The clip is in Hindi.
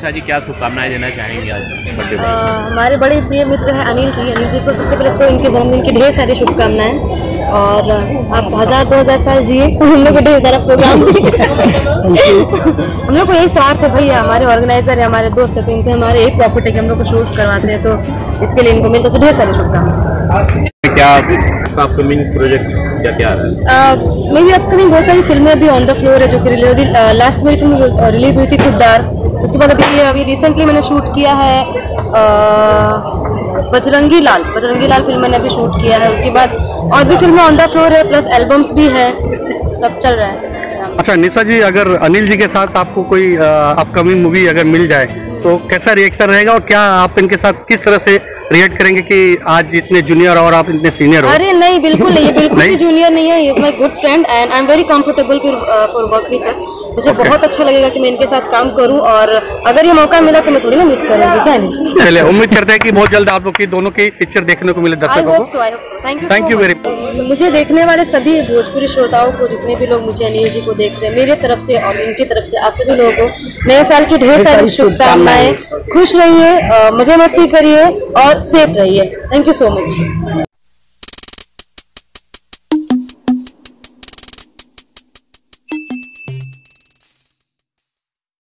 निशा जी क्या शुभकामनाएं देना चाहेंगे आज बर्थडे पर? हमारे बड़े प्रिय मित्र हैं अनिल जी को सबसे पहले तो इनके जन्मदिन की ढेर सारी शुभकामनाएं और आप 1000-2000 साल जिए। हम लोग को ढेर सारा प्रोग्राम हम लोग को यही स्वार्थ है भैया, हमारे ऑर्गेनाइजर है, हमारे दोस्त है, तो इनसे हमारे एक प्रॉफिट है कि हम लोग को शोज करवाते हैं, तो इसके लिए इनको मिलता है ढेर सारी शुभकामनाएं। क्या अपकमिंग प्रोजेक्ट क्या आ रहा है? मेरी अपकमिंग बहुत सारी फिल्में अभी ऑन द फ्लोर है, जो कि लास्ट मेरी फिल्म रिलीज हुई थी खुददार। उसके बाद अभी रिसेंटली मैंने शूट किया है बजरंगी लाल फिल्म मैंने अभी शूट किया है। उसके बाद और भी फिल्में ऑन द फ्लोर है, प्लस एल्बम्स भी है, सब चल रहा है। अच्छा निशा जी, अगर अनिल जी के साथ आपको कोई अपकमिंग मूवी अगर मिल जाए तो कैसा रिएक्शन रहेगा और क्या आप इनके साथ किस तरह से रिएक्ट करेंगे कि आज इतने जूनियर और आप इतने सीनियर हो? अरे नहीं, बिल्कुल नहीं, बिल्कुल भी जूनियर नहीं है, he is my good friend and I am very comfortable for work with us. मुझे बहुत अच्छा लगेगा कि मैं इनके साथ काम करूं और अगर ये मौका मिला तो मैं थोड़ी ना मिस करूंगी, क्या नहीं। चलिए, उम्मीद करते हैं कि बहुत जल्द आप लोग की दोनों की पिक्चर देखने को मिले दर्शकों को। I hope so. Thank you very much. मुझे देखने वाले सभी भोजपुरी श्रोताओं को, जितने भी लोग मुझे अनिल जी को देख रहे हैं, मेरे तरफ से और इनकी तरफ से आप सभी लोगों को नए साल की ढेर सारी शुभकामनाएं। खुश रहिए, मजे मस्ती करिए और सेफ रहिए। Thank you so much.